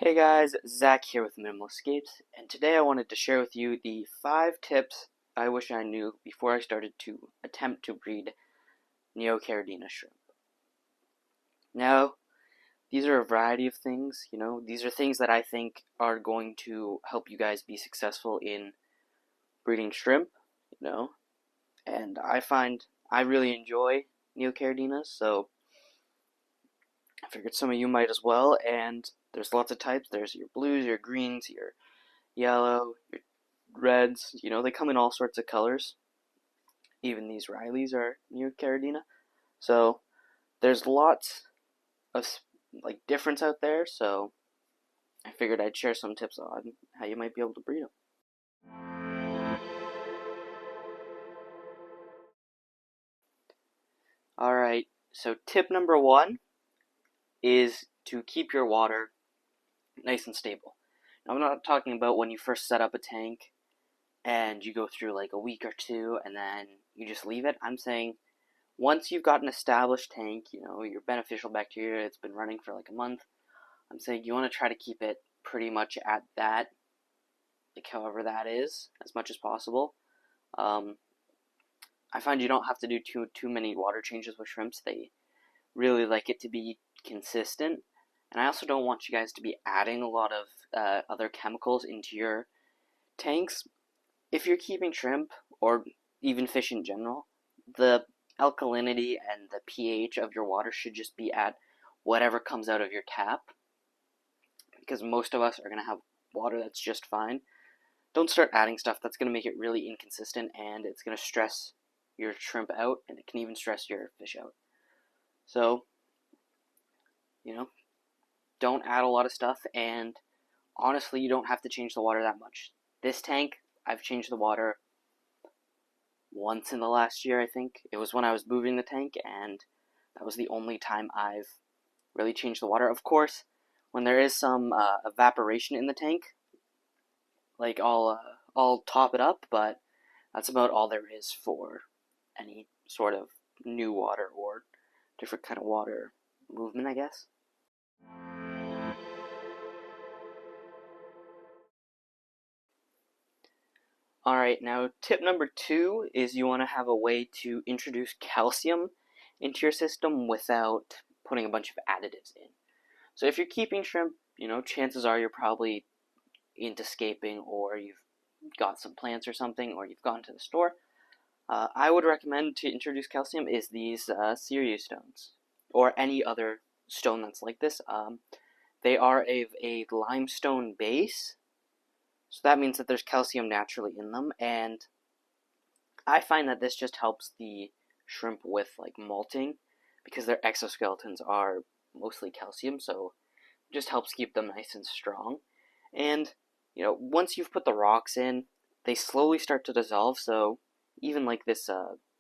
Hey guys, Zach here with Minimal Escapes, and today I wanted to share with you the 5 tips I wish I knew before I started to attempt to breed neocaridina shrimp. Now, these are a variety of things, these are things that I think are going to help you guys be successful in breeding shrimp, and I find I really enjoy neocaridinas, so I figured some of you might as well, and there's lots of types. There's your blues, your greens, your yellow, your reds, they come in all sorts of colors. Even these Rileys are neocaridina. So there's lots of difference out there, so I figured I'd share some tips on how you might be able to breed them. Alright, so tip number 1 is to keep your water nice and stable. Now, I'm not talking about when you first set up a tank and you go through like a week or two and then you just leave it. I'm saying once you've got an established tank, your beneficial bacteria, it's been running for like a month, I'm saying you want to try to keep it pretty much at that, like however that is, as much as possible. I find you don't have to do too many water changes with shrimps. They really like it to be consistent. And I also don't want you guys to be adding a lot of other chemicals into your tanks. If you're keeping shrimp, or even fish in general, the alkalinity and the pH of your water should just be at whatever comes out of your tap, because most of us are going to have water that's just fine. Don't start adding stuff that's going to make it really inconsistent, and it's going to stress your shrimp out, and it can even stress your fish out. So, don't add a lot of stuff, and honestly, you don't have to change the water that much. This tank, I've changed the water once in the last year, I think. It was when I was moving the tank, and that was the only time I've really changed the water. Of course, when there is some evaporation in the tank, like I'll top it up, but that's about all there is for any sort of new water or different kind of water movement, I guess. Alright, now tip number 2 is you want to have a way to introduce calcium into your system without putting a bunch of additives in. So if you're keeping shrimp, chances are you're probably into scaping, or you've got some plants or something, or you've gone to the store. I would recommend to introduce calcium is these Sirius stones, or any other stone that's like this. They are a limestone base, so that means that there's calcium naturally in them, and I find that this just helps the shrimp with like molting, because their exoskeletons are mostly calcium, so it just helps keep them nice and strong. And once you've put the rocks in, they slowly start to dissolve, so even like this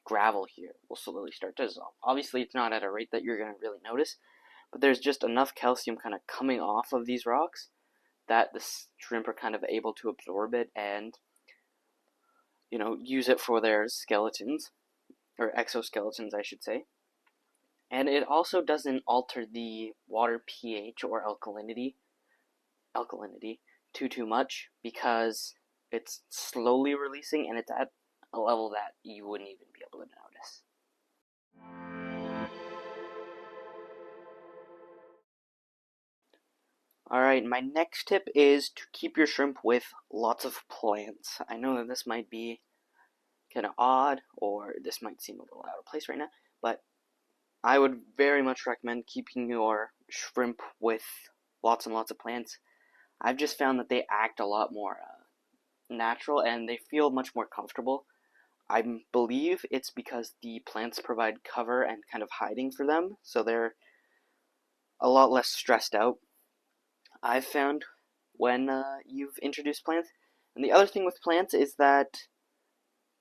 gravel here will slowly start to dissolve. Obviously, it's not at a rate that you're going to really notice, but there's just enough calcium kind of coming off of these rocks that the shrimp are kind of able to absorb it and, use it for their skeletons, or exoskeletons, I should say. And it also doesn't alter the water pH or alkalinity too much, because it's slowly releasing and it's at a level that you wouldn't even be able to notice. Alright, my next tip is to keep your shrimp with lots of plants. I know that this might be kind of odd, or this might seem a little out of place right now, but I would very much recommend keeping your shrimp with lots and lots of plants. I've just found that they act a lot more natural, and they feel much more comfortable. I believe it's because the plants provide cover and kind of hiding for them, so they're a lot less stressed out, I've found, when you've introduced plants. And the other thing with plants is that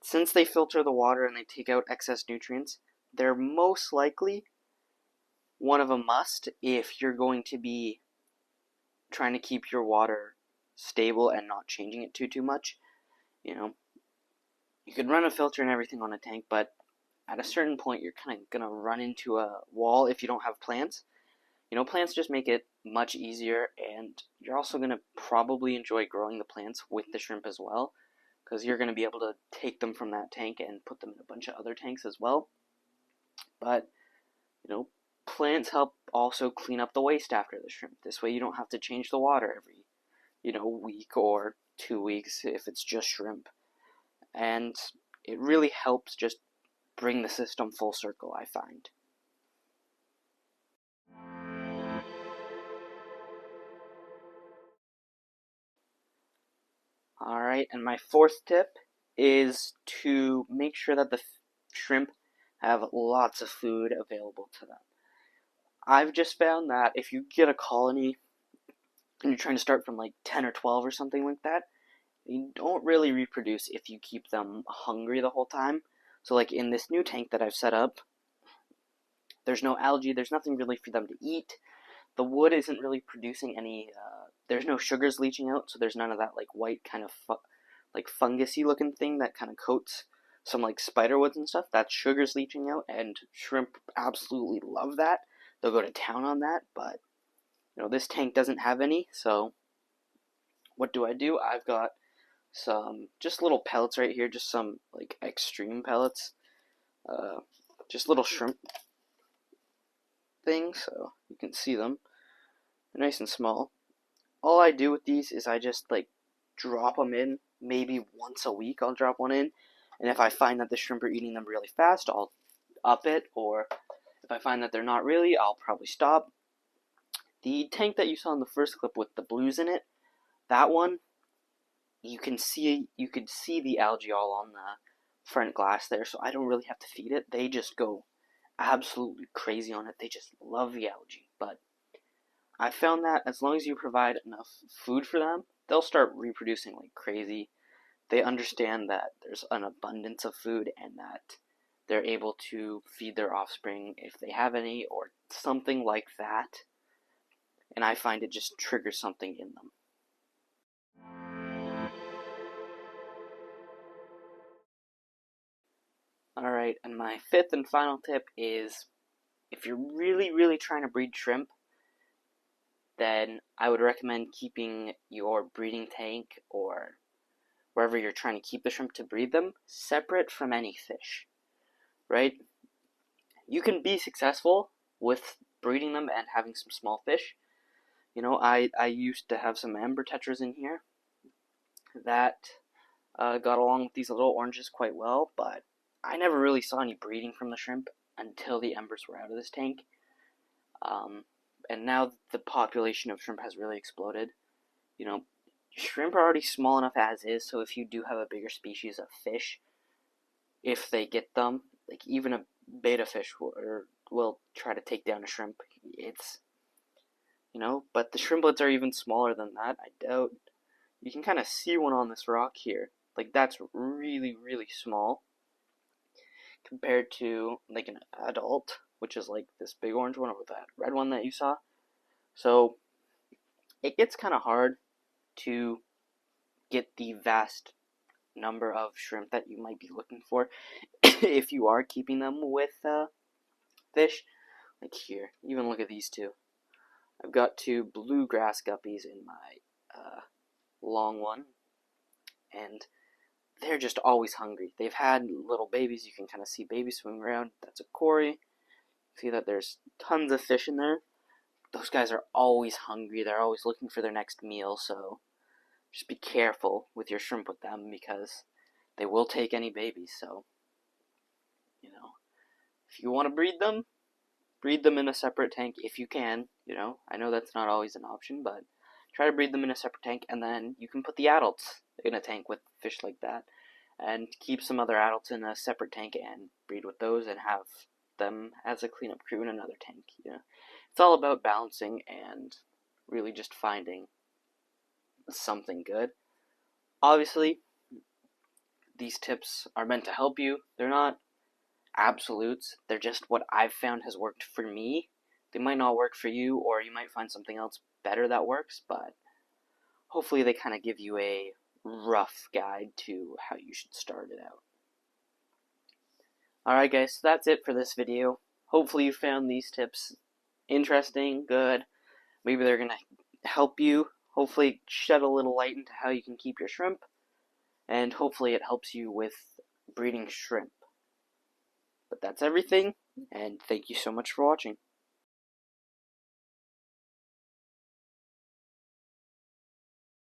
since they filter the water and they take out excess nutrients, they're most likely one of a must if you're going to be trying to keep your water stable and not changing it too much. You could run a filter and everything on a tank, but at a certain point you're kind of going to run into a wall if you don't have plants. Plants just make it much easier, and you're also going to probably enjoy growing the plants with the shrimp as well, because you're going to be able to take them from that tank and put them in a bunch of other tanks as well. But, plants help also clean up the waste after the shrimp. This way you don't have to change the water every, week or 2 weeks if it's just shrimp. And it really helps just bring the system full circle, I find. Alright, and my fourth tip is to make sure that the shrimp have lots of food available to them. I've just found that if you get a colony and you're trying to start from like 10 or 12 or something like that, you don't really reproduce if you keep them hungry the whole time. So like in this new tank that I've set up, there's no algae, there's nothing really for them to eat. The wood isn't really producing any, there's no sugars leaching out, so there's none of that like white kind of like fungusy looking thing that kind of coats some like spider woods and stuff. That's sugars leaching out, and shrimp absolutely love that. They'll go to town on that, but this tank doesn't have any, so what do? I've got some just little pellets right here, just some like extreme pellets, just little shrimp things, so you can see them. They're nice and small. All I do with these is I just like drop them in, maybe once a week I'll drop one in, and if I find that the shrimp are eating them really fast, I'll up it, or if I find that they're not really, I'll probably stop. The tank that you saw in the first clip with the blues in it, that one, you could see the algae all on the front glass there, so I don't really have to feed it. They just go absolutely crazy on it. They just love the algae. But I found that as long as you provide enough food for them, they'll start reproducing like crazy. They understand that there's an abundance of food and that they're able to feed their offspring if they have any or something like that. And I find it just triggers something in them. Alright, and my fifth and final tip is if you're really, really trying to breed shrimp, then I would recommend keeping your breeding tank or wherever you're trying to keep the shrimp to breed them separate from any fish, right? You can be successful with breeding them and having some small fish. I used to have some amber tetras in here that got along with these little oranges quite well, but I never really saw any breeding from the shrimp until the embers were out of this tank. And now the population of shrimp has really exploded. Shrimp are already small enough as is, so if you do have a bigger species of fish, if they get them, like even a beta fish will try to take down a shrimp. But the shrimplets are even smaller than that. I doubt. You can kind of see one on this rock here. Like that's really, really small compared to like an adult, which is like this big orange one or that red one that you saw. So it gets kind of hard to get the vast number of shrimp that you might be looking for if you are keeping them with fish. Like here, even look at these two. I've got two bluegrass guppies in my long one, and they're just always hungry. They've had little babies. You can kind of see babies swimming around. That's a Cory. See that there's tons of fish in there. Those guys are always hungry. They're always looking for their next meal, so just be careful with your shrimp with them because they will take any babies. So, if you want to breed them in a separate tank if you can. I know that's not always an option, but try to breed them in a separate tank, and then you can put the adults in a tank with fish like that, and keep some other adults in a separate tank and breed with those and have them as a cleanup crew in another tank. It's all about balancing and really just finding something good. Obviously, these tips are meant to help you. They're not absolutes. They're just what I've found has worked for me. They might not work for you, or you might find something else better that works, but hopefully they kind of give you a rough guide to how you should start it out. Alright guys, so that's it for this video. Hopefully you found these tips interesting, good. Maybe they're going to help you, hopefully shed a little light into how you can keep your shrimp, and hopefully it helps you with breeding shrimp. But that's everything, and thank you so much for watching.